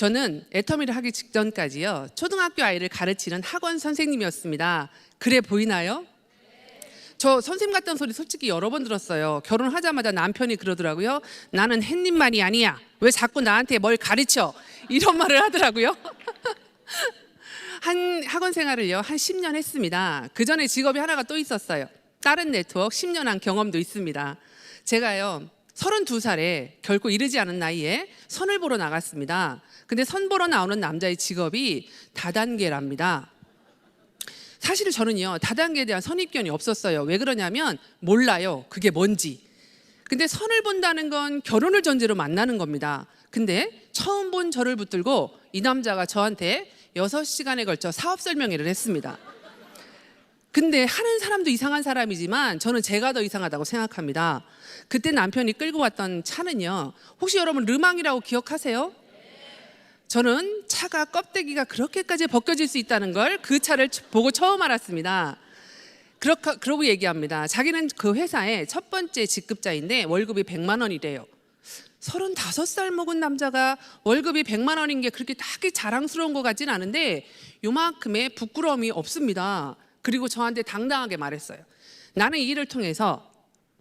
저는 애터미를 하기 직전까지요, 초등학교 아이를 가르치는 학원 선생님이었습니다. 그래 보이나요? 저 선생님 같다는 소리 솔직히 여러 번 들었어요. 결혼하자마자 남편이 그러더라고요. 나는 햇님만이 아니야. 왜 자꾸 나한테 뭘 가르쳐? 이런 말을 하더라고요. 한 학원 생활을요 한 10년 했습니다. 그 전에 직업이 하나가 또 있었어요. 다른 네트워크 10년 한 경험도 있습니다. 제가요 32살에 결코 이르지 않은 나이에 선을 보러 나갔습니다. 근데 선 보러 나오는 남자의 직업이 다단계랍니다. 사실 저는요 다단계에 대한 선입견이 없었어요. 왜 그러냐면 몰라요 그게 뭔지. 근데 선을 본다는 건 결혼을 전제로 만나는 겁니다. 근데 처음 본 저를 붙들고 이 남자가 저한테 6시간에 걸쳐 사업 설명회를 했습니다. 근데 하는 사람도 이상한 사람이지만 저는 제가 더 이상하다고 생각합니다. 그때 남편이 끌고 왔던 차는요, 혹시 여러분 르망이라고 기억하세요? 저는 차가 껍데기가 그렇게까지 벗겨질 수 있다는 걸 그 차를 보고 처음 알았습니다. 그러고 얘기합니다. 자기는 그 회사의 첫 번째 직급자인데 월급이 100만 원이래요. 35살 먹은 남자가 월급이 100만 원인 게 그렇게 딱히 자랑스러운 것 같진 않은데 요만큼의 부끄러움이 없습니다. 그리고 저한테 당당하게 말했어요. 나는 이 일을 통해서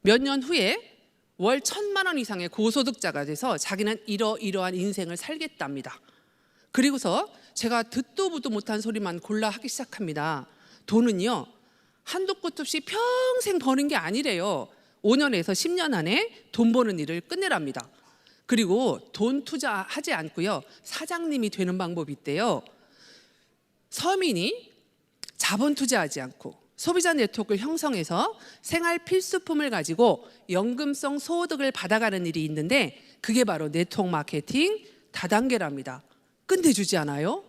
몇 년 후에 월 1,000만 원 이상의 고소득자가 돼서 자기는 이러이러한 인생을 살겠답니다. 그리고서 제가 듣도 보도 못한 소리만 골라 하기 시작합니다. 돈은요 한도 끝 없이 평생 버는 게 아니래요. 5년에서 10년 안에 돈 버는 일을 끝내랍니다. 그리고 돈 투자하지 않고요 사장님이 되는 방법이 있대요. 서민이 자본 투자하지 않고 소비자 네트워크를 형성해서 생활 필수품을 가지고 연금성 소득을 받아가는 일이 있는데 그게 바로 네트워크 마케팅 다단계랍니다. 끝내주지 않아요?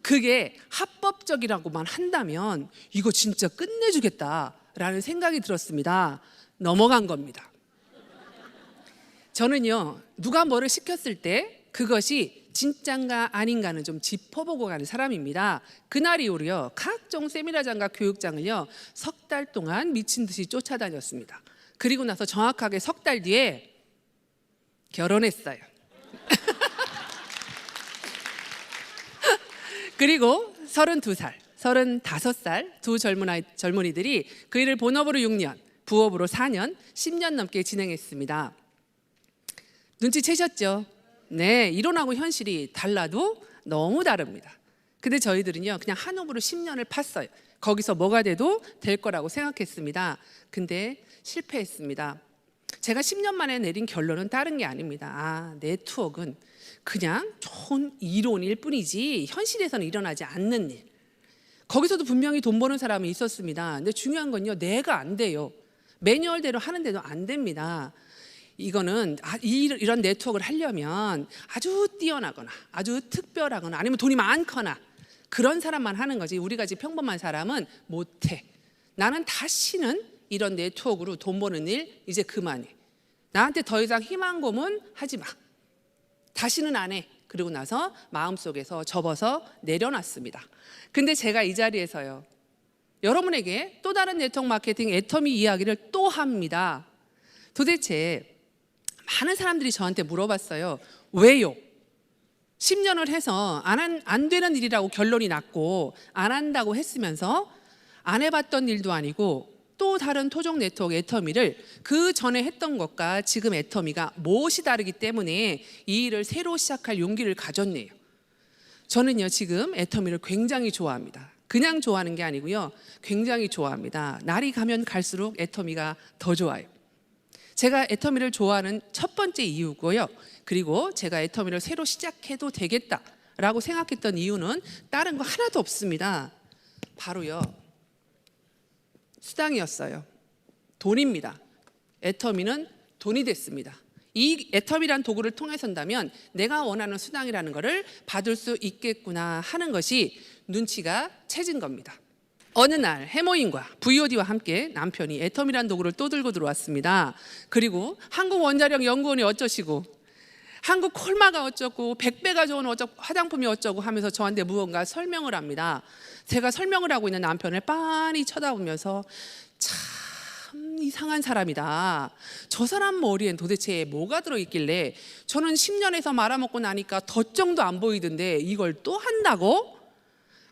그게 합법적이라고만 한다면 이거 진짜 끝내주겠다라는 생각이 들었습니다. 넘어간 겁니다. 저는요 누가 뭐를 시켰을 때 그것이 진짠가 아닌가는 좀 짚어보고 가는 사람입니다. 그날 이후로요 각종 세미나장과 교육장을요 석 달 동안 미친 듯이 쫓아다녔습니다. 그리고 나서 정확하게 석 달 뒤에 결혼했어요. 그리고 32살, 35살 두 젊은이들이 그 일을 본업으로 6년, 부업으로 4년, 10년 넘게 진행했습니다. 눈치채셨죠? 네, 이론하고 현실이 달라도 너무 다릅니다. 근데 저희들은요 그냥 한 옵으로 10년을 팠어요. 거기서 뭐가 돼도 될 거라고 생각했습니다. 근데 실패했습니다. 제가 10년 만에 내린 결론은 다른 게 아닙니다. 네트워크는 그냥 좋은 이론일 뿐이지 현실에서는 일어나지 않는 일. 거기서도 분명히 돈 버는 사람이 있었습니다. 근데 중요한 건요 내가 안 돼요. 매뉴얼대로 하는데도 안 됩니다. 이거는 이런 네트워크를 하려면 아주 뛰어나거나 아주 특별하거나 아니면 돈이 많거나 그런 사람만 하는 거지 우리 같이 평범한 사람은 못해. 나는 다시는 이런 네트워크로 돈 버는 일 이제 그만해. 나한테 더 이상 희망 고문 하지 마. 다시는 안 해. 그리고 나서 마음속에서 접어서 내려놨습니다. 근데 제가 이 자리에서요 여러분에게 또 다른 네트워크 마케팅 애터미 이야기를 또 합니다. 도대체 많은 사람들이 저한테 물어봤어요. 왜요? 10년을 해서 안 되는 일이라고 결론이 났고 안 한다고 했으면서 안 해봤던 일도 아니고 또 다른 토종 네트워크 애터미를 그 전에 했던 것과 지금 애터미가 무엇이 다르기 때문에 이 일을 새로 시작할 용기를 가졌네요. 저는요 지금 애터미를 굉장히 좋아합니다. 그냥 좋아하는 게 아니고요 굉장히 좋아합니다. 날이 가면 갈수록 애터미가 더 좋아요. 제가 애터미를 좋아하는 첫 번째 이유고요. 그리고 제가 애터미를 새로 시작해도 되겠다라고 생각했던 이유는 다른 거 하나도 없습니다. 바로요 수당이었어요. 돈입니다. 애터미는 돈이 됐습니다. 이 애터미란 도구를 통해서인다면 내가 원하는 수당이라는 것을 받을 수 있겠구나 하는 것이 눈치가 채진 겁니다. 어느 날 해모인과 VOD와 함께 남편이 애터미란 도구를 또 들고 들어왔습니다. 그리고 한국원자력연구원이 어쩌시고 한국 콜마가 어쩌고 100배가 좋은 화장품이 어쩌고 하면서 저한테 무언가 설명을 합니다. 제가 설명을 하고 있는 남편을 빤히 쳐다보면서 참 이 이상한 사람이다. 저 사람 머리엔 도대체 뭐가 들어있길래 저는 10년에서 말아먹고 나니까 덧정도 안 보이던데 이걸 또 한다고?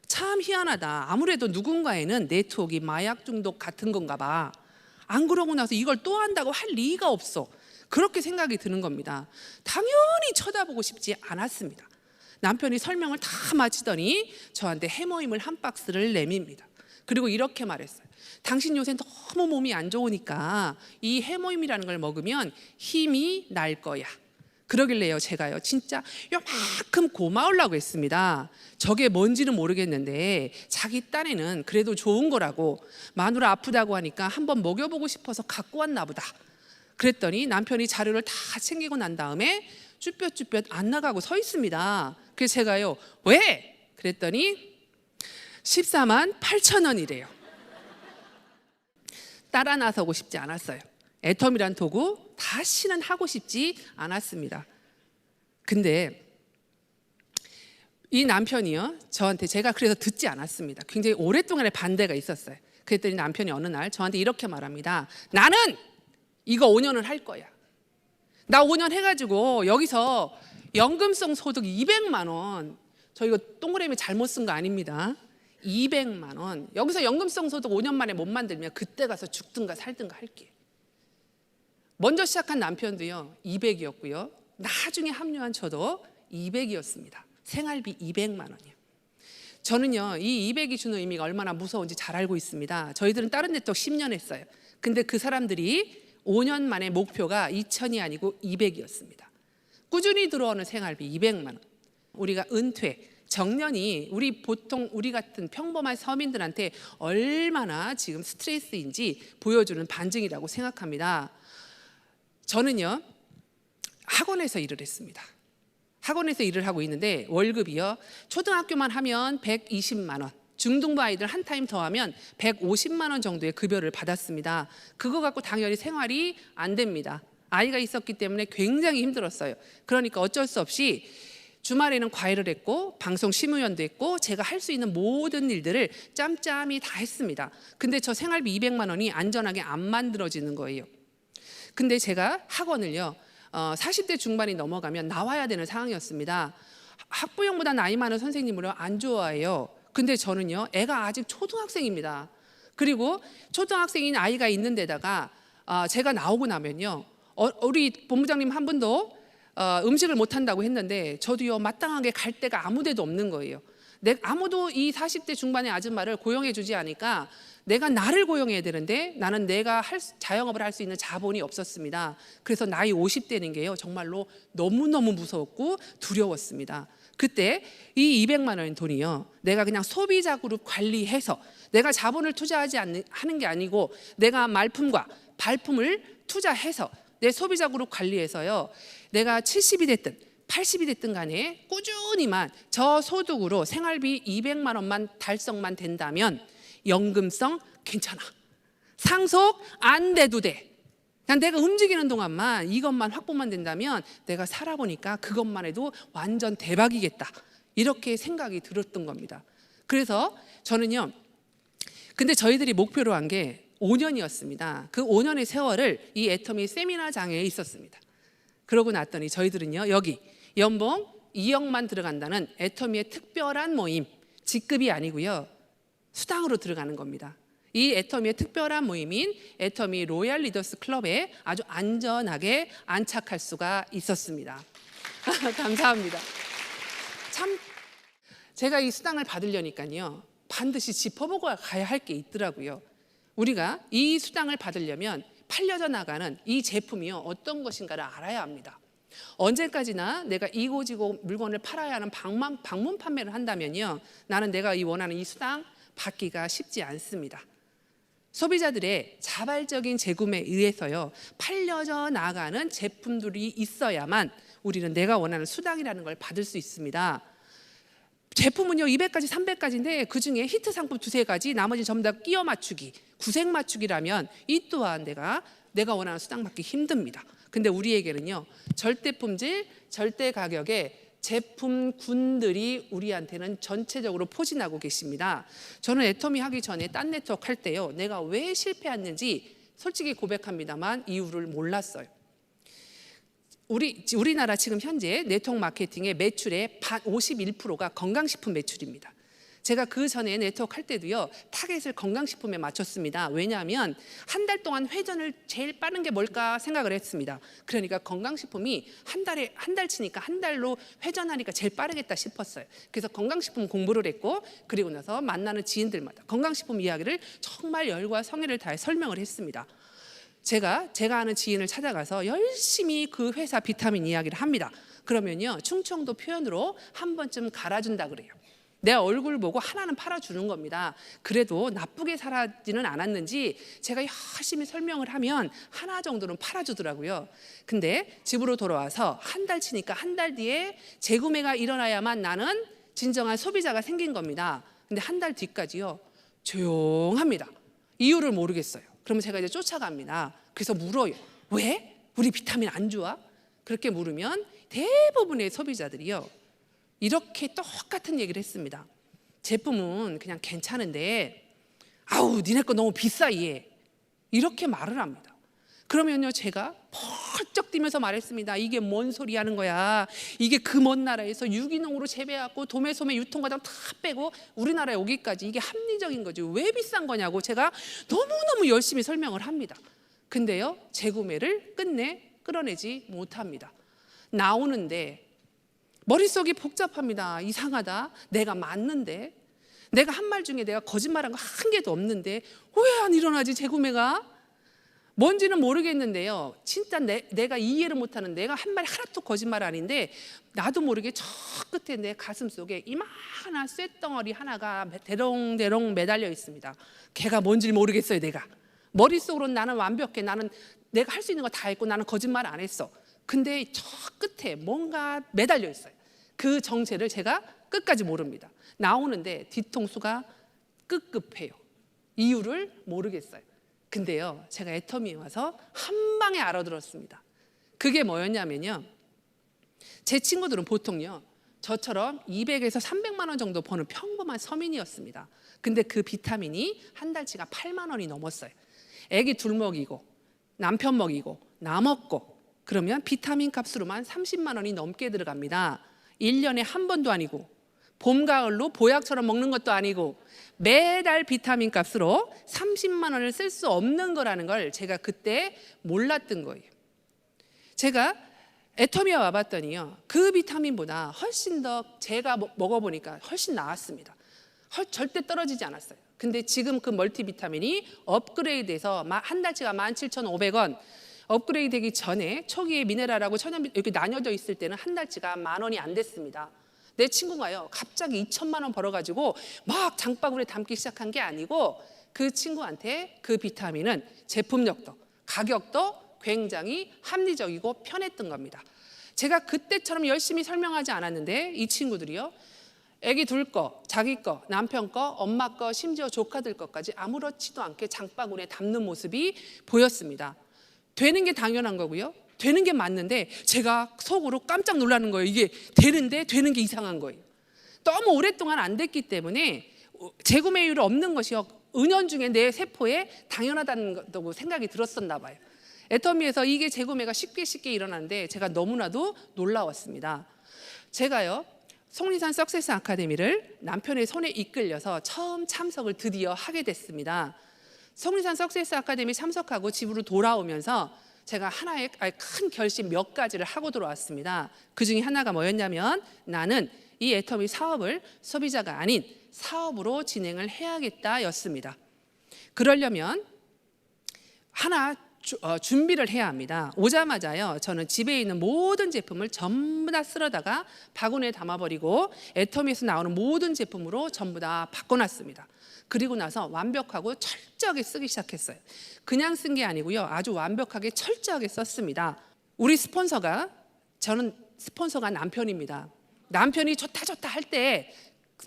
참 희한하다. 아무래도 누군가에는 네트워크 마약 중독 같은 건가 봐. 안 그러고 나서 이걸 또 한다고 할 리가 없어. 그렇게 생각이 드는 겁니다. 당연히 쳐다보고 싶지 않았습니다. 남편이 설명을 다 마치더니 저한테 해모임을 한 박스를 내밉니다. 그리고 이렇게 말했어요. 당신 요새 너무 몸이 안 좋으니까 이 해모임이라는 걸 먹으면 힘이 날 거야. 그러길래요, 제가요 진짜 요만큼 고마우려고 했습니다. 저게 뭔지는 모르겠는데 자기 딴에는 그래도 좋은 거라고, 마누라 아프다고 하니까 한번 먹여보고 싶어서 갖고 왔나 보다. 그랬더니 남편이 자료를 다 챙기고 난 다음에 쭈뼛쭈뼛 안 나가고 서 있습니다. 그래서 제가요, 왜? 그랬더니 14만 8천 원이래요. 따라 나서고 싶지 않았어요. 애텀이란 도구 다시는 하고 싶지 않았습니다. 근데 이 남편이요, 저한테, 제가 그래서 듣지 않았습니다. 굉장히 오랫동안의 반대가 있었어요. 그랬더니 남편이 어느 날 저한테 이렇게 말합니다. 나는 이거 5년을 할 거야. 나 5년 해가지고 여기서 연금성 소득 200만 원, 저 이거 동그라미 잘못 쓴 거 아닙니다. 200만 원. 여기서 연금성 소득 5년 만에 못 만들면 그때 가서 죽든가 살든가 할게. 먼저 시작한 남편도요 200이었고요. 나중에 합류한 저도 200이었습니다. 생활비 200만 원이요. 저는요 이 200이 주는 의미가 얼마나 무서운지 잘 알고 있습니다. 저희들은 다른 데또 10년 했어요. 근데 그 사람들이 5년 만에 목표가 2000이 아니고 200이었습니다. 꾸준히 들어오는 생활비 200만 원. 우리가 은퇴, 정년이 우리 같은 평범한 서민들한테 얼마나 지금 스트레스인지 보여주는 반증이라고 생각합니다. 저는요 학원에서 일을 했습니다. 학원에서 일을 하고 있는데 월급이요 초등학교만 하면 120만 원, 중등부 아이들 한 타임 더하면 150만 원 정도의 급여를 받았습니다. 그거 갖고 당연히 생활이 안 됩니다. 아이가 있었기 때문에 굉장히 힘들었어요. 그러니까 어쩔 수 없이 주말에는 과외를 했고 방송 심의위원도 했고 제가 할 수 있는 모든 일들을 짬짬이 다 했습니다. 근데 저 생활비 200만 원이 안전하게 안 만들어지는 거예요. 근데 제가 학원을요 40대 중반이 넘어가면 나와야 되는 상황이었습니다. 학부형보다 나이 많은 선생님을 안 좋아해요. 근데 저는요 애가 아직 초등학생입니다. 그리고 초등학생인 아이가 있는 데다가 제가 나오고 나면요 우리 본부장님 한 분도 음식을 못 한다고 했는데 저도요 마땅하게 갈 데가 아무 데도 없는 거예요. 아무도 이 40대 중반의 아줌마를 고용해 주지 않으니까 내가 나를 고용해야 되는데 나는 내가 자영업을 할 수 있는 자본이 없었습니다. 그래서 나이 50대는 게요 정말로 너무너무 무서웠고 두려웠습니다. 그때 이 200만 원의 돈이요 내가 그냥 소비자 그룹 관리해서 내가 자본을 투자하지 하는 게 아니고 내가 말품과 발품을 투자해서 내 소비자 그룹 관리해서요 내가 70이 됐든 80이 됐든 간에 꾸준히만 저 소득으로 생활비 200만 원만 달성만 된다면 연금성 괜찮아. 상속 안 돼도 돼. 그냥 내가 움직이는 동안만 이것만 확보만 된다면 내가 살아보니까 그것만 해도 완전 대박이겠다. 이렇게 생각이 들었던 겁니다. 그래서 저는요 근데 저희들이 목표로 한 게 5년이었습니다. 그 5년의 세월을 이 애터미 세미나장에 있었습니다. 그러고 났더니 저희들은요 여기 연봉 2억만 들어간다는 애터미의 특별한 모임, 직급이 아니고요 수당으로 들어가는 겁니다. 이 애터미의 특별한 모임인 애터미 로얄 리더스 클럽에 아주 안전하게 안착할 수가 있었습니다. 감사합니다. 참 제가 이 수당을 받으려니까요 반드시 짚어보고 가야 할 게 있더라고요. 우리가 이 수당을 받으려면 팔려져 나가는 이 제품이요 어떤 것인가를 알아야 합니다. 언제까지나 내가 이고지고 물건을 팔아야 하는 방문 판매를 한다면요 나는 내가 원하는 이 수당 받기가 쉽지 않습니다. 소비자들의 자발적인 재구매에 의해서요 팔려져 나가는 제품들이 있어야만 우리는 내가 원하는 수당이라는 걸 받을 수 있습니다. 제품은요 200가지 300가지인데 그중에 히트 상품 2-3가지 나머지 전부 다 끼워 맞추기, 구색 맞추기라면 이 또한 내가 원하는 수당 받기 힘듭니다. 근데 우리에게는요 절대 품질, 절대 가격의 제품군들이 우리한테는 전체적으로 포진하고 계십니다. 저는 애터미 하기 전에 딴 네트워크 할 때요 내가 왜 실패했는지 솔직히 고백합니다만 이유를 몰랐어요. 우리나라 지금 현재 네트워크 마케팅의 매출의 51%가 건강식품 매출입니다. 제가 그 전에 네트워크 할 때도요, 타겟을 건강식품에 맞췄습니다. 왜냐하면 한 달 동안 회전을 제일 빠른 게 뭘까 생각을 했습니다. 그러니까 건강식품이 한 달 치니까 한 달로 회전하니까 제일 빠르겠다 싶었어요. 그래서 건강식품 공부를 했고, 그리고 나서 만나는 지인들마다 건강식품 이야기를 정말 열과 성의를 다해 설명을 했습니다. 제가 아는 지인을 찾아가서 열심히 그 회사 비타민 이야기를 합니다. 그러면요, 충청도 표현으로 한 번쯤 갈아준다 그래요. 내 얼굴 보고 하나는 팔아주는 겁니다. 그래도 나쁘게 살지는 않았는지 제가 열심히 설명을 하면 하나 정도는 팔아주더라고요. 근데 집으로 돌아와서 한 달 치니까 한 달 뒤에 재구매가 일어나야만 나는 진정한 소비자가 생긴 겁니다. 근데 한 달 뒤까지요, 조용합니다. 이유를 모르겠어요. 그러면 제가 이제 쫓아갑니다. 그래서 물어요. 왜? 우리 비타민 안 좋아? 그렇게 물으면 대부분의 소비자들이요, 이렇게 똑같은 얘기를 했습니다. 제품은 그냥 괜찮은데 아우 니네 거 너무 비싸 얘, 이렇게 말을 합니다. 그러면요, 제가 펄쩍 뛰면서 말했습니다. 이게 뭔 소리 하는 거야. 이게 그 먼 나라에서 유기농으로 재배하고 도매소매 유통과정 다 빼고 우리나라에 오기까지 이게 합리적인 거지 왜 비싼 거냐고 제가 너무너무 열심히 설명을 합니다. 근데요, 재구매를 끝내 끌어내지 못합니다. 나오는데 머릿속이 복잡합니다. 이상하다. 내가 맞는데, 내가 한 말 중에 내가 거짓말한 거 한 개도 없는데 왜 안 일어나지 재구매가? 뭔지는 모르겠는데요, 진짜 내가 이해를 못하는, 내가 한 말이 하나도 거짓말 아닌데 나도 모르게 저 끝에 내 가슴 속에 이만한 쇳덩어리 하나가 대롱대롱 매달려 있습니다. 걔가 뭔지 모르겠어요. 내가 머릿속으로는 나는 완벽해, 나는 내가 할 수 있는 거 다 했고 나는 거짓말 안 했어. 근데 저 끝에 뭔가 매달려 있어요. 그 정체를 제가 끝까지 모릅니다. 나오는데 뒤통수가 급급해요. 이유를 모르겠어요. 근데요, 제가 애터미에 와서 한 방에 알아들었습니다. 그게 뭐였냐면요, 제 친구들은 보통요 저처럼 200에서 300만 원 정도 버는 평범한 서민이었습니다. 근데 그 비타민이 한 달치가 8만 원이 넘었어요. 애기 둘 먹이고 남편 먹이고 나 먹고 그러면 비타민 값으로만 30만 원이 넘게 들어갑니다. 1년에 한 번도 아니고 봄, 가을로 보약처럼 먹는 것도 아니고 매달 비타민 값으로 30만 원을 쓸 수 없는 거라는 걸 제가 그때 몰랐던 거예요. 제가 애터미에 와봤더니요, 그 비타민보다 훨씬 더 제가 먹어보니까 훨씬 나았습니다. 절대 떨어지지 않았어요. 근데 지금 그 멀티비타민이 업그레이드해서 한 달치가 17,500원, 업그레이드 되기 전에 초기에 미네랄하고 천연 이렇게 나뉘어져 있을 때는 한 달치가 10,000원이 안 됐습니다. 내 친구가요, 갑자기 2천만 원 벌어가지고 막 장바구니에 담기 시작한 게 아니고 그 친구한테 그 비타민은 제품력도 가격도 굉장히 합리적이고 편했던 겁니다. 제가 그때처럼 열심히 설명하지 않았는데 이 친구들이요, 애기 둘 거, 자기 거, 남편 거, 엄마 거, 심지어 조카들 것까지 아무렇지도 않게 장바구니에 담는 모습이 보였습니다. 되는 게 당연한 거고요, 되는 게 맞는데 제가 속으로 깜짝 놀라는 거예요. 이게 되는데 되는 게 이상한 거예요. 너무 오랫동안 안 됐기 때문에 재구매율이 없는 것이요, 은연중에 내 세포에 당연하다고 생각이 들었었나 봐요. 애터미에서 이게 재구매가 쉽게 일어나는데 제가 너무나도 놀라웠습니다. 제가요, 속리산 석세스 아카데미를 남편의 손에 이끌려서 처음 참석을 드디어 하게 됐습니다. 속리산 석세스 아카데미 참석하고 집으로 돌아오면서 제가 하나의 큰 결심 몇 가지를 하고 돌아왔습니다. 그 중에 하나가 뭐였냐면, 나는 이 애터미 사업을 소비자가 아닌 사업으로 진행을 해야겠다였습니다. 그러려면 하나 준비를 해야 합니다. 오자마자요, 저는 집에 있는 모든 제품을 전부 다 쓸어다가 바구니에 담아버리고 애터미에서 나오는 모든 제품으로 전부 다 바꿔놨습니다. 그리고 나서 완벽하고 철저하게 쓰기 시작했어요. 그냥 쓴 게 아니고요, 아주 완벽하게 철저하게 썼습니다. 우리 스폰서가, 저는 스폰서가 남편입니다. 남편이 좋다 할 때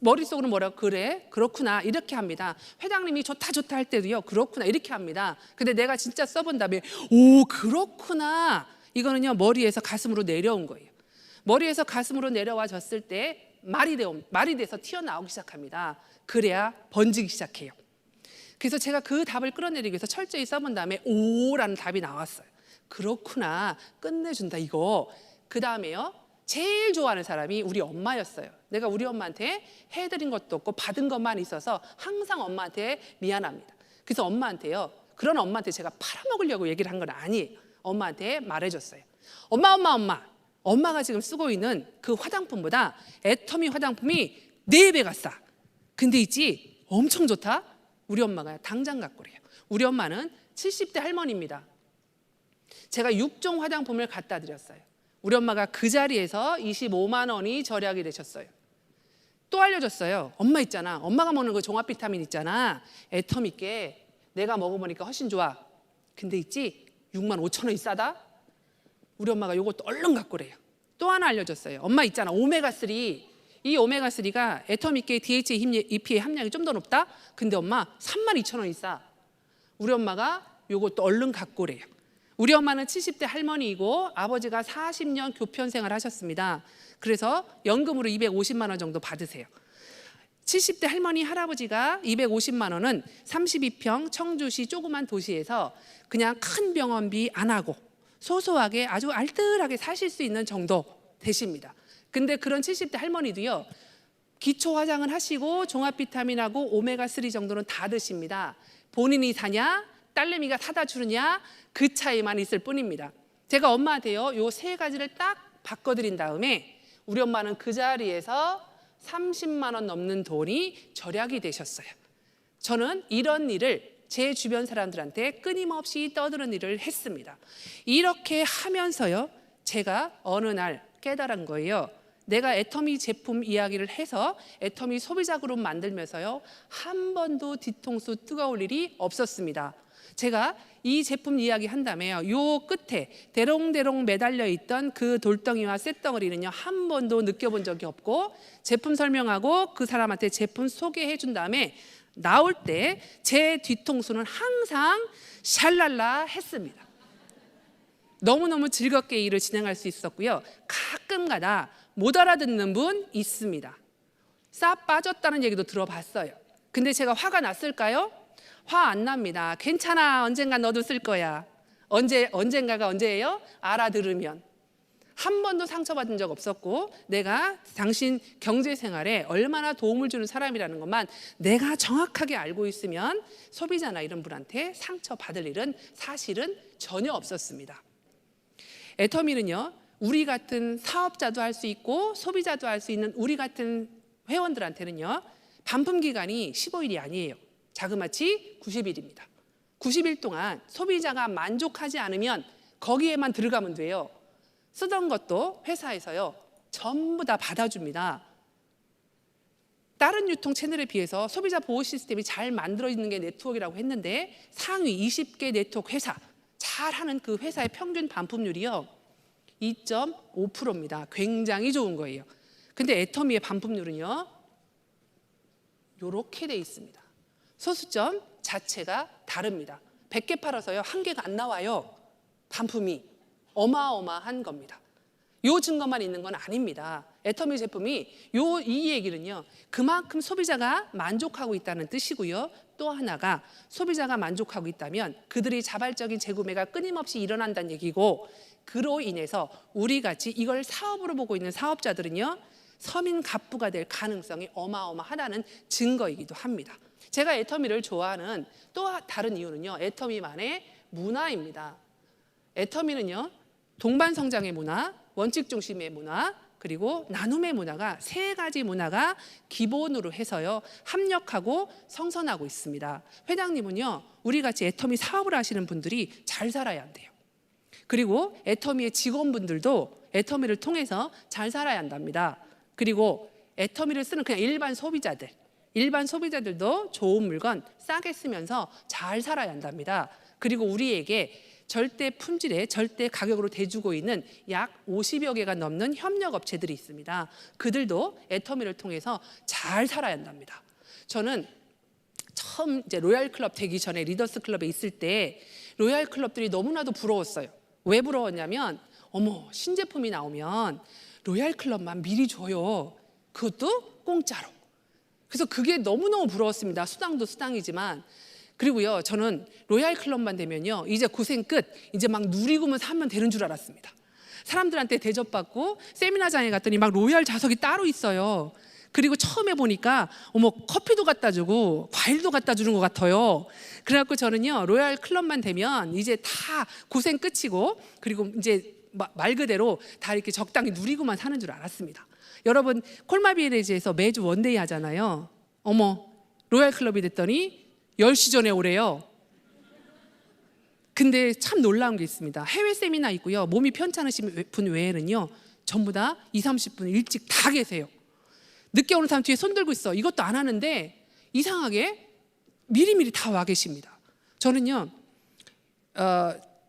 머릿속으로 뭐라고, 그래 그렇구나 이렇게 합니다. 회장님이 좋다 할 때도요, 그렇구나 이렇게 합니다. 근데 내가 진짜 써본 다음에 오 그렇구나, 이거는요 머리에서 가슴으로 내려온 거예요. 머리에서 가슴으로 내려와졌을 때 말이 돼서 튀어나오기 시작합니다. 그래야 번지기 시작해요. 그래서 제가 그 답을 끌어내리기 위해서 철저히 써본 다음에 오라는 답이 나왔어요. 그렇구나, 끝내준다 이거. 그 다음에요, 제일 좋아하는 사람이 우리 엄마였어요. 내가 우리 엄마한테 해드린 것도 없고 받은 것만 있어서 항상 엄마한테 미안합니다. 그래서 엄마한테요, 그런 엄마한테 제가 팔아먹으려고 얘기를 한 건 아니에요. 엄마한테 말해줬어요. 엄마가 지금 쓰고 있는 그 화장품보다 애터미 화장품이 4배가 싸. 근데 있지, 엄청 좋다. 우리 엄마가 당장 갖고 그래요. 우리 엄마는 70대 할머니입니다. 제가 6종 화장품을 갖다 드렸어요. 우리 엄마가 그 자리에서 25만 원이 절약이 되셨어요. 또 알려줬어요. 엄마 있잖아, 엄마가 먹는 그 종합 비타민 있잖아, 애터미께 내가 먹어보니까 훨씬 좋아. 근데 있지, 6만 5천 원이 싸다. 우리 엄마가 요것도 얼른 갖고 그래요. 또 하나 알려줬어요. 엄마 있잖아, 오메가3. 이 오메가3가 애터미께 DHA, EPA 함량이 좀 더 높다. 근데 엄마 3만 2천 원이 싸. 우리 엄마가 요것도 얼른 갖고 그래요. 우리 엄마는 70대 할머니이고 아버지가 40년 교편 생활 하셨습니다. 그래서 연금으로 250만 원 정도 받으세요. 70대 할머니 할아버지가 250만 원은 32평 청주시 조그만 도시에서 그냥 큰 병원비 안 하고 소소하게 아주 알뜰하게 사실 수 있는 정도 되십니다. 근데 그런 70대 할머니도요, 기초 화장을 하시고 종합 비타민하고 오메가3 정도는 다 드십니다. 본인이 사냐, 딸내미가 사다 주느냐, 그 차이만 있을 뿐입니다. 제가 엄마한테요, 요 3가지를 딱 바꿔드린 다음에 우리 엄마는 그 자리에서 30만 원 넘는 돈이 절약이 되셨어요. 저는 이런 일을 제 주변 사람들한테 끊임없이 떠드는 일을 했습니다. 이렇게 하면서요, 제가 어느 날 깨달은 거예요. 내가 애터미 제품 이야기를 해서 애터미 소비자 그룹 만들면서요, 한 번도 뒤통수 뜨거울 일이 없었습니다. 제가 이 제품 이야기 한 다음에요, 요 끝에 대롱대롱 매달려 있던 그 돌덩이와 쇳덩어리는요, 한 번도 느껴본 적이 없고, 제품 설명하고 그 사람한테 제품 소개해 준 다음에 나올 때 제 뒤통수는 항상 샬랄라 했습니다. 너무너무 즐겁게 일을 진행할 수 있었고요. 가끔가다 못 알아듣는 분 있습니다. 싹 빠졌다는 얘기도 들어봤어요. 근데 제가 화가 났을까요? 화 안 납니다. 괜찮아, 언젠가 너도 쓸 거야. 언젠가가 언제예요? 알아들으면. 한 번도 상처받은 적 없었고, 내가 당신 경제 생활에 얼마나 도움을 주는 사람이라는 것만 내가 정확하게 알고 있으면 소비자나 이런 분한테 상처받을 일은 사실은 전혀 없었습니다. 애터미는요, 우리 같은 사업자도 할 수 있고 소비자도 할 수 있는 우리 같은 회원들한테는요, 반품 기간이 15일이 아니에요. 자그마치 90일입니다. 90일 동안 소비자가 만족하지 않으면 거기에만 들어가면 돼요. 쓰던 것도 회사에서요, 전부 다 받아줍니다. 다른 유통 채널에 비해서 소비자 보호 시스템이 잘 만들어 있는 게 네트워크라고 했는데, 상위 20개 네트워크 회사, 잘하는 그 회사의 평균 반품률이요, 2.5%입니다. 굉장히 좋은 거예요. 근데 애터미의 반품률은요, 이렇게 돼 있습니다. 소수점 자체가 다릅니다. 100개 팔아서요, 1개가 안 나와요. 반품이 어마어마한 겁니다. 요 증거만 있는 건 아닙니다. 애터미 제품이 이 얘기는요, 그만큼 소비자가 만족하고 있다는 뜻이고요. 또 하나가 소비자가 만족하고 있다면 그들이 자발적인 재구매가 끊임없이 일어난다는 얘기고, 그로 인해서 우리같이 이걸 사업으로 보고 있는 사업자들은요, 서민 갑부가 될 가능성이 어마어마하다는 증거이기도 합니다. 제가 애터미를 좋아하는 또 다른 이유는요, 애터미만의 문화입니다. 애터미는요, 동반 성장의 문화, 원칙 중심의 문화, 그리고 나눔의 문화가 3가지 문화가 기본으로 해서요, 합력하고 성선하고 있습니다. 회장님은요, 우리 같이 애터미 사업을 하시는 분들이 잘 살아야 한대요. 그리고 애터미의 직원분들도 애터미를 통해서 잘 살아야 한답니다. 그리고 애터미를 쓰는 그냥 일반 소비자들도 좋은 물건 싸게 쓰면서 잘 살아야 한답니다. 그리고 우리에게 절대 품질에 절대 가격으로 대주고 있는 약 50여 개가 넘는 협력업체들이 있습니다. 그들도 애터미를 통해서 잘 살아야 한답니다. 저는 처음 이제 로얄클럽 되기 전에 리더스 클럽에 있을 때 로얄 클럽들이 너무나도 부러웠어요. 왜 부러웠냐면, 어머, 신제품이 나오면 로얄 클럽만 미리 줘요. 그것도 공짜로. 그래서 그게 너무너무 부러웠습니다. 수당도 수당이지만. 그리고요, 저는 로얄 클럽만 되면요, 이제 고생 끝, 이제 막 누리고만 사면 되는 줄 알았습니다. 사람들한테 대접받고 세미나장에 갔더니 막 로얄 좌석이 따로 있어요. 그리고 처음에 보니까 어머, 커피도 갖다 주고 과일도 갖다 주는 것 같아요. 그래갖고 저는요, 로얄 클럽만 되면 이제 다 고생 끝이고, 그리고 이제 말 그대로 다 이렇게 적당히 누리고만 사는 줄 알았습니다. 여러분, 콜마비레지에서 매주 원데이 하잖아요. 어머, 로얄 클럽이 됐더니 10시 전에 오래요. 근데 참 놀라운 게 있습니다. 해외 세미나 있고요, 몸이 편찮으신 분 외에는요, 전부 다 20-30분 일찍 다 계세요. 늦게 오는 사람 뒤에 손 들고 있어. 이것도 안 하는데 이상하게 미리미리 다 와 계십니다. 저는요,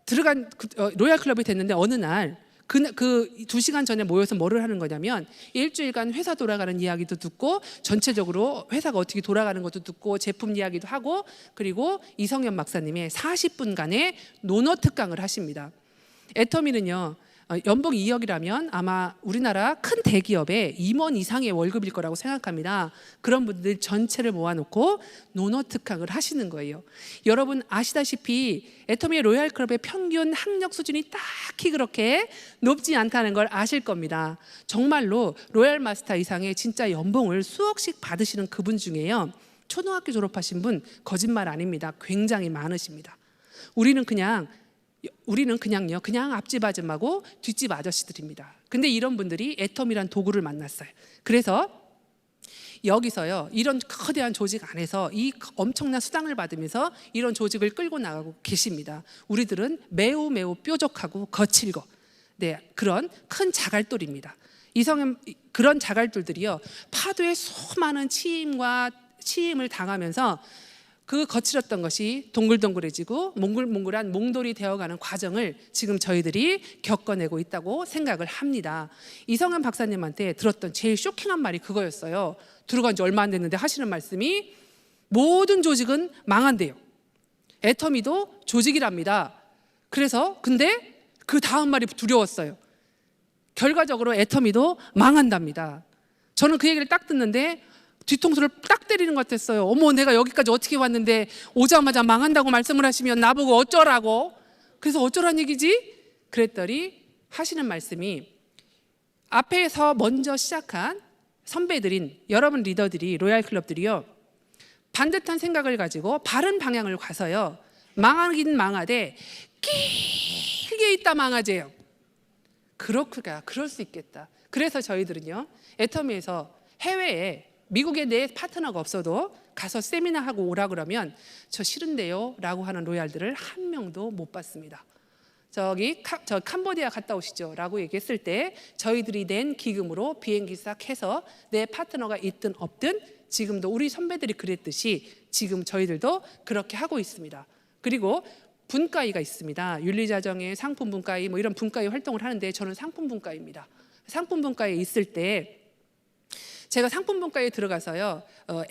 들어간 로얄 클럽이 됐는데 어느 날 그 2시간 전에 모여서 뭐를 하는 거냐면, 일주일간 회사 돌아가는 이야기도 듣고, 전체적으로 회사가 어떻게 돌아가는 것도 듣고, 제품 이야기도 하고, 그리고 이성현 박사님의 40분간의 논어 특강을 하십니다. 애터미는요, 연봉 2억이라면 아마 우리나라 큰 대기업의 임원 이상의 월급일 거라고 생각합니다. 그런 분들 전체를 모아놓고 논어 특강을 하시는 거예요. 여러분 아시다시피 애터미의 로얄 클럽의 평균 학력 수준이 딱히 그렇게 높지 않다는 걸 아실 겁니다. 정말로 로얄 마스터 이상의 진짜 연봉을 수억씩 받으시는 그분 중에요, 초등학교 졸업하신 분 거짓말 아닙니다. 굉장히 많으십니다. 우리는 그냥 앞집 아줌마고 뒷집 아저씨들입니다. 근데 이런 분들이 애터미란 도구를 만났어요. 그래서 여기서요, 이런 거대한 조직 안에서 이 엄청난 수당을 받으면서 이런 조직을 끌고 나가고 계십니다. 우리들은 매우 뾰족하고 거칠고, 네, 그런 큰 자갈돌입니다. 그런 자갈돌들이요, 파도에 수많은 치임을 당하면서 그 거칠었던 것이 동글동글해지고 몽글몽글한 몽돌이 되어가는 과정을 지금 저희들이 겪어내고 있다고 생각을 합니다. 이성현 박사님한테 들었던 제일 쇼킹한 말이 그거였어요. 들어간 지 얼마 안 됐는데 하시는 말씀이, 모든 조직은 망한대요. 애터미도 조직이랍니다. 그래서 근데 그 다음 말이 두려웠어요. 결과적으로 애터미도 망한답니다. 저는 그 얘기를 딱 듣는데 뒤통수를 딱 때리는 것 같았어요. 어머, 내가 여기까지 어떻게 왔는데 오자마자 망한다고 말씀을 하시면 나보고 어쩌라고? 그래서 어쩌란 얘기지? 그랬더니 하시는 말씀이, 앞에서 먼저 시작한 선배들인 여러분 리더들이, 로얄 클럽들이요, 반듯한 생각을 가지고 바른 방향을 가서요, 망하긴 망하되 길게 있다 망하재요. 그렇구나, 그럴 수 있겠다. 그래서 저희들은요, 애터미에서 해외에 미국에 내 파트너가 없어도 가서 세미나하고 오라 그러면 저 싫은데요 라고 하는 로얄들을 한 명도 못 봤습니다. 저 캄보디아 갔다 오시죠 라고 얘기했을 때 저희들이 낸 기금으로 비행기 싹 해서 내 파트너가 있든 없든, 지금도 우리 선배들이 그랬듯이 지금 저희들도 그렇게 하고 있습니다. 그리고 분과위가 있습니다. 윤리자정회, 상품분과위, 뭐 이런 분과위 활동을 하는데, 저는 상품분과위입니다. 상품분과위에 있을 때 제가 상품분과에 들어가서요,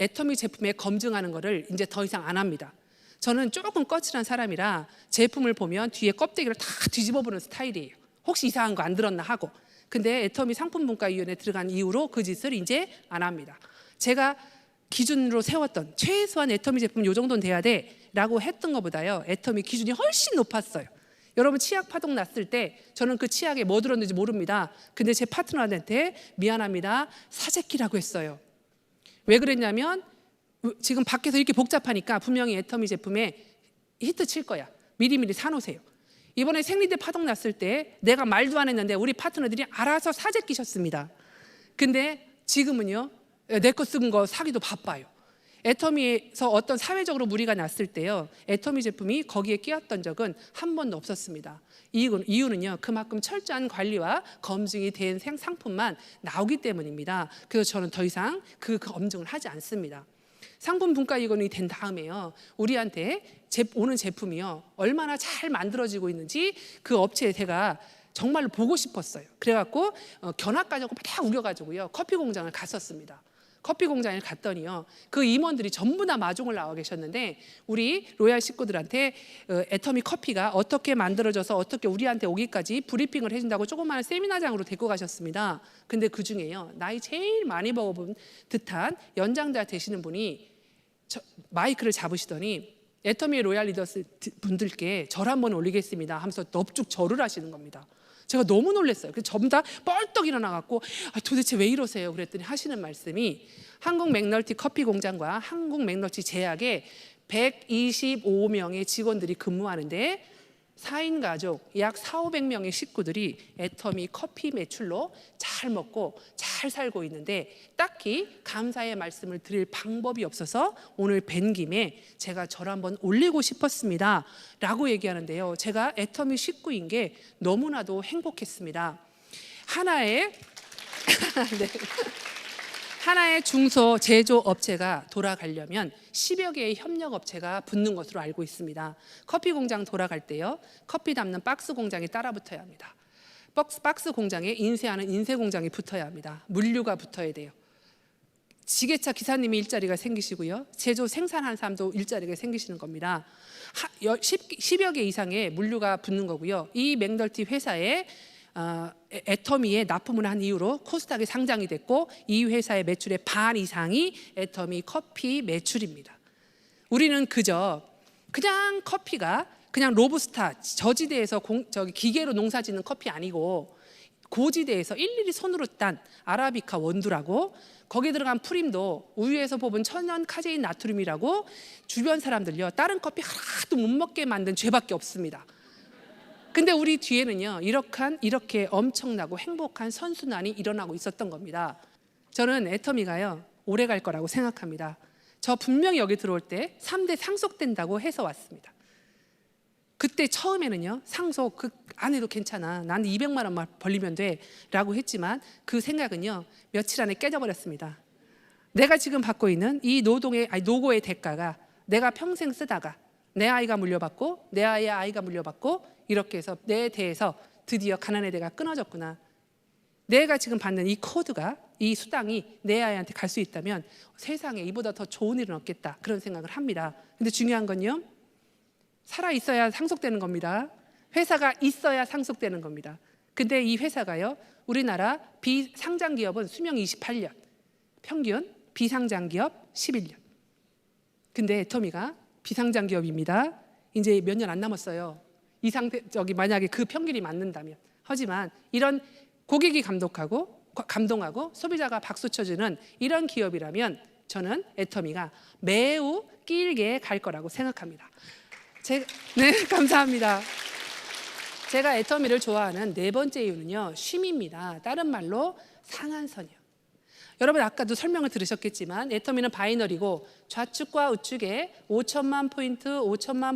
애터미 제품에 검증하는 거를 이제 더 이상 안 합니다. 저는 조금 거칠한 사람이라 제품을 보면 뒤에 껍데기를 다 뒤집어 보는 스타일이에요. 혹시 이상한 거 안 들었나 하고. 근데 애터미 상품분과위원회에 들어간 이후로 그 짓을 이제 안 합니다. 제가 기준으로 세웠던 최소한 애터미 제품 요 정도는 돼야 돼 라고 했던 것보다요, 애터미 기준이 훨씬 높았어요. 여러분, 치약 파동 났을 때 저는 그 치약에 뭐 들었는지 모릅니다. 근데 제 파트너한테 미안합니다, 사재끼라고 했어요. 왜 그랬냐면, 지금 밖에서 이렇게 복잡하니까 분명히 애터미 제품에 히트 칠 거야. 미리미리 사놓으세요. 이번에 생리대 파동 났을 때 내가 말도 안 했는데 우리 파트너들이 알아서 사재끼셨습니다. 근데 지금은요, 내 거 쓴 거 사기도 바빠요. 애터미에서 어떤 사회적으로 무리가 났을 때요, 애터미 제품이 거기에 끼었던 적은 한 번도 없었습니다. 이유는요, 그만큼 철저한 관리와 검증이 된 상품만 나오기 때문입니다. 그래서 저는 더 이상 그 검증을 하지 않습니다. 상품분과위원이 된 다음에요, 우리한테 오는 제품이요, 얼마나 잘 만들어지고 있는지 그 업체에 제가 정말로 보고 싶었어요. 그래갖고 견학까지 하고 막 우겨가지고요, 커피 공장을 갔었습니다. 커피 공장에 갔더니요, 그 임원들이 전부 다 마중을 나와 계셨는데, 우리 로얄 식구들한테 애터미 커피가 어떻게 만들어져서 어떻게 우리한테 오기까지 브리핑을 해준다고 조그마한 세미나장으로 데리고 가셨습니다. 근데 그 중에요, 나이 제일 많이 먹어본 듯한 연장자 되시는 분이 마이크를 잡으시더니, 애터미 로얄 리더스 분들께 절 한번 올리겠습니다 하면서 넙죽 절을 하시는 겁니다. 제가 너무 놀랐어요. 그래서 전부 다 뻘떡 일어나갖고 도대체 왜 이러세요? 그랬더니 하시는 말씀이 한국 맥널티 커피 공장과 한국 맥널티 제약에 125명의 직원들이 근무하는데 4인 가족 약 4,500명의 식구들이 애터미 커피 매출로 잘 먹고 잘 살고 있는데 딱히 감사의 말씀을 드릴 방법이 없어서 오늘 뵌 김에 제가 절 한번 올리고 싶었습니다 라고 얘기하는데요. 제가 애터미 식구인 게 너무나도 행복했습니다. 하나의 네. 하나의 중소 제조업체가 돌아가려면 10여 개의 협력업체가 붙는 것으로 알고 있습니다. 커피 공장 돌아갈 때요, 커피 담는 박스 공장이 따라 붙어야 합니다. 박스 공장에 인쇄하는 인쇄 공장이 붙어야 합니다. 물류가 붙어야 돼요. 지게차 기사님이 일자리가 생기시고요, 제조 생산하는 사람도 일자리가 생기시는 겁니다. 10여 개 이상의 물류가 붙는 거고요. 이 맥널티 회사에 애터미에 납품을 한 이후로 코스닥에 상장이 됐고 이 회사의 매출의 반 이상이 애터미 커피 매출입니다. 우리는 그냥 커피가 그냥 로부스타 저지대에서 기계로 농사짓는 커피 아니고 고지대에서 일일이 손으로 딴 아라비카 원두라고, 거기에 들어간 프림도 우유에서 뽑은 천연 카제인 나트륨이라고, 주변 사람들요 다른 커피 하나도 못 먹게 만든 죄밖에 없습니다. 근데 우리 뒤에는요 이렇게 엄청나고 행복한 선순환이 일어나고 있었던 겁니다. 저는 애터미가요 오래 갈 거라고 생각합니다. 저 분명히 여기 들어올 때 3대 상속된다고 해서 왔습니다. 그때 처음에는요 상속 그 안 해도 괜찮아, 난 200만 원만 벌리면 돼 라고 했지만 그 생각은요 며칠 안에 깨져버렸습니다. 내가 지금 받고 있는 이 노고의 대가가 내가 평생 쓰다가 내 아이가 물려받고 내 아이의 아이가 물려받고 이렇게 해서 내 대에서 드디어 가난의 대가 끊어졌구나. 내가 지금 받는 이 코드가, 이 수당이 내 아이한테 갈 수 있다면 세상에 이보다 더 좋은 일은 없겠다, 그런 생각을 합니다. 근데 중요한 건요, 살아 있어야 상속되는 겁니다. 회사가 있어야 상속되는 겁니다. 근데 이 회사가요 우리나라 비상장 기업은 수명이 28년, 평균 비상장 기업 11년. 근데 애터미가 비상장 기업입니다. 이제 몇 년 안 남았어요. 이 상태 만약에 그 평균이 맞는다면. 하지만 이런 고객이 감동하고 소비자가 박수 쳐주는 이런 기업이라면 저는 애터미가 매우 길게 갈 거라고 생각합니다. 네, 감사합니다. 제가 애터미를 좋아하는 네 번째 이유는요 쉼입니다. 다른 말로 상한선이요. 여러분 아까도 설명을 들으셨겠지만 애터미는 바이너리고 좌측과 우측에 5천만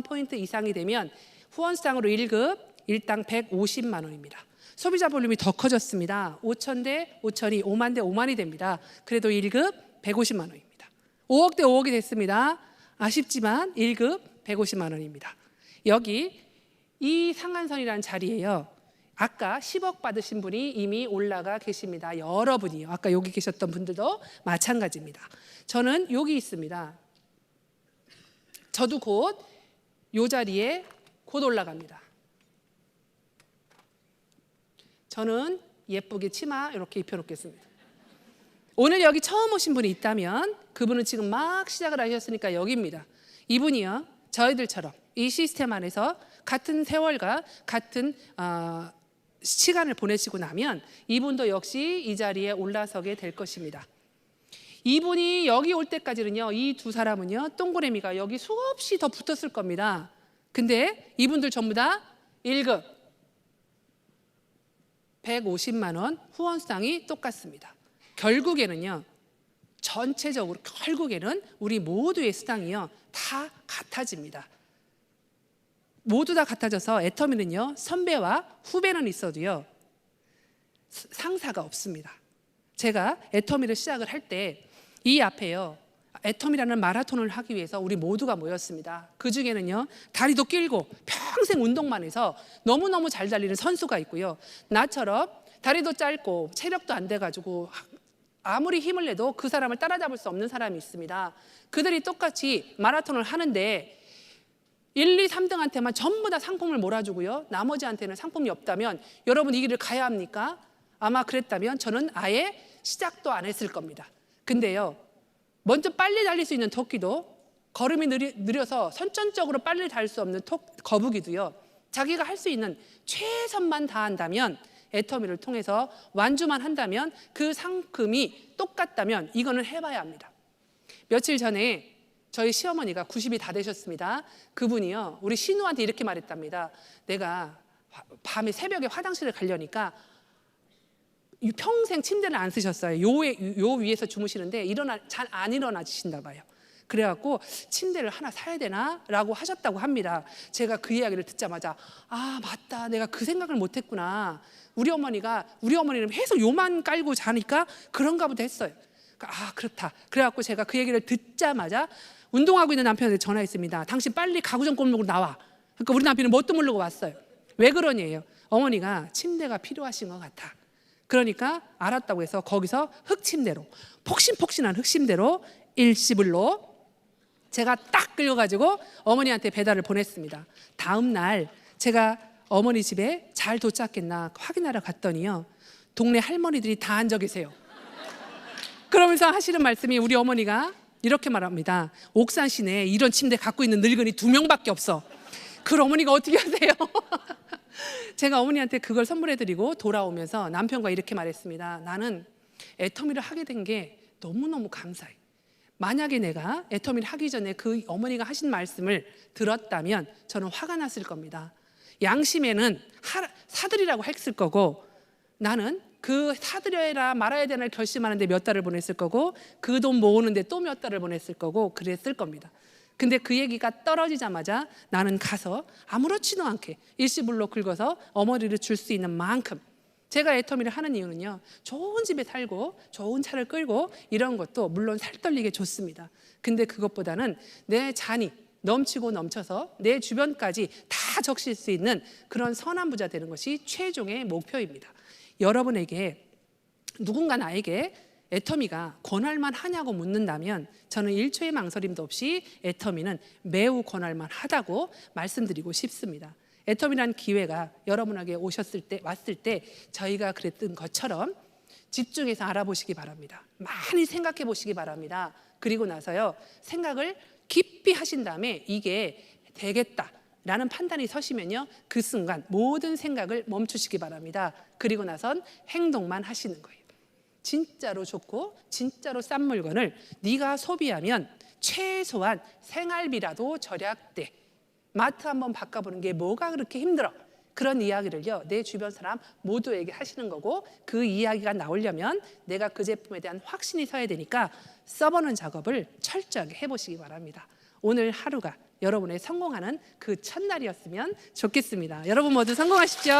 포인트 이상이 되면 후원수당으로 1급 일당 150만 원입니다. 소비자 볼륨이 더 커졌습니다. 5천 대 5천이 5만 대 5만이 됩니다. 그래도 1급 150만 원입니다. 5억 대 5억이 됐습니다. 아쉽지만 1급 150만 원입니다. 여기 이 상한선이라는 자리에요 아까 10억 받으신 분이 이미 올라가 계십니다. 여러분이요. 아까 여기 계셨던 분들도 마찬가지입니다. 저는 여기 있습니다. 저도 곧 이 자리에 곧 올라갑니다. 저는 예쁘게 치마 이렇게 입혀놓겠습니다. 오늘 여기 처음 오신 분이 있다면 그분은 지금 막 시작을 하셨으니까 여기입니다. 이분이요 저희들처럼 이 시스템 안에서 같은 세월과 같은 시간을 보내시고 나면 이분도 역시 이 자리에 올라서게 될 것입니다. 이분이 여기 올 때까지는요 이 두 사람은요 동그라미가 여기 수없이 더 붙었을 겁니다. 근데 이분들 전부 다 1급 150만 원 후원수당이 똑같습니다. 결국에는 우리 모두의 수당이요 다 같아집니다. 모두 다 같아져서 애터미는요 선배와 후배는 있어도요 상사가 없습니다. 제가 애터미를 시작을 할 때 이 앞에요 애터미라는 마라톤을 하기 위해서 우리 모두가 모였습니다. 그 중에는요 다리도 길고 평생 운동만 해서 너무너무 잘 달리는 선수가 있고요, 나처럼 다리도 짧고 체력도 안 돼가지고 아무리 힘을 내도 그 사람을 따라잡을 수 없는 사람이 있습니다. 그들이 똑같이 마라톤을 하는데 1, 2, 3등한테만 전부 다 상품을 몰아주고요 나머지한테는 상품이 없다면 여러분 이 길을 가야 합니까? 아마 그랬다면 저는 아예 시작도 안 했을 겁니다. 근데요 먼저 빨리 달릴 수 있는 토끼도 걸음이 느려서 선천적으로 빨리 달 수 없는 거북이도요, 자기가 할 수 있는 최선만 다한다면, 애터미를 통해서 완주만 한다면, 그 상금이 똑같다면 이거는 해봐야 합니다. 며칠 전에 저희 시어머니가 90이 다 되셨습니다. 그분이요, 우리 신우한테 이렇게 말했답니다. 내가 밤에 새벽에 화장실을 가려니까, 평생 침대를 안 쓰셨어요. 요 위에서 주무시는데 잘 안 일어나시신다 봐요. 그래갖고 침대를 하나 사야 되나? 라고 하셨다고 합니다. 제가 그 이야기를 듣자마자, 아 맞다, 내가 그 생각을 못했구나. 우리 어머니는 계속 요만 깔고 자니까 그런가 보다 했어요. 아 그렇다. 그래갖고 제가 그 얘기를 듣자마자 운동하고 있는 남편한테 전화했습니다. 당신 빨리 가구점 골목으로 나와. 그러니까 우리 남편은 뭣도 모르고 왔어요. 왜 그러니에요? 어머니가 침대가 필요하신 것 같아. 그러니까 알았다고 해서 거기서 흑침대로, 폭신폭신한 흑침대로 일시불로 제가 딱 끌려가지고 어머니한테 배달을 보냈습니다. 다음 날 제가 어머니 집에 잘 도착했나 확인하러 갔더니요, 동네 할머니들이 다 앉아 계세요. 그러면서 하시는 말씀이, 우리 어머니가 이렇게 말합니다. 옥산 시내에 이런 침대 갖고 있는 늙은이 2명밖에 없어. 그걸 어머니가 어떻게 하세요? 제가 어머니한테 그걸 선물해드리고 돌아오면서 남편과 이렇게 말했습니다. 나는 애터미를 하게 된 게 너무너무 감사해. 만약에 내가 애터미를 하기 전에 그 어머니가 하신 말씀을 들었다면 저는 화가 났을 겁니다. 양심에는 사드리라고 했을 거고, 나는 그 사드려야 말아야 되나 결심하는데 몇 달을 보냈을 거고, 그 돈 모으는데 또 몇 달을 보냈을 거고 그랬을 겁니다. 근데 그 얘기가 떨어지자마자 나는 가서 아무렇지도 않게 일시불로 긁어서 어머니를 줄 수 있는 만큼, 제가 애터미를 하는 이유는요, 좋은 집에 살고 좋은 차를 끌고 이런 것도 물론 살떨리게 좋습니다. 근데 그것보다는 내 잔이 넘치고 넘쳐서 내 주변까지 다 적실 수 있는 그런 선한 부자 되는 것이 최종의 목표입니다. 여러분에게, 누군가 나에게 애터미가 권할만 하냐고 묻는다면 저는 1초의 망설임도 없이 애터미는 매우 권할만 하다고 말씀드리고 싶습니다. 애터미란 기회가 여러분에게 왔을 때 저희가 그랬던 것처럼 집중해서 알아보시기 바랍니다. 많이 생각해 보시기 바랍니다. 그리고 나서요, 생각을 깊이 하신 다음에 이게 되겠다라는 판단이 서시면요, 그 순간 모든 생각을 멈추시기 바랍니다. 그리고 나선 행동만 하시는 거예요. 진짜로 좋고 진짜로 싼 물건을 네가 소비하면 최소한 생활비라도 절약돼. 마트 한번 바꿔보는 게 뭐가 그렇게 힘들어. 그런 이야기를요, 내 주변 사람 모두에게 하시는 거고, 그 이야기가 나오려면 내가 그 제품에 대한 확신이 서야 되니까 써보는 작업을 철저하게 해보시기 바랍니다. 오늘 하루가 여러분의 성공하는 그 첫날이었으면 좋겠습니다. 여러분 모두 성공하십시오.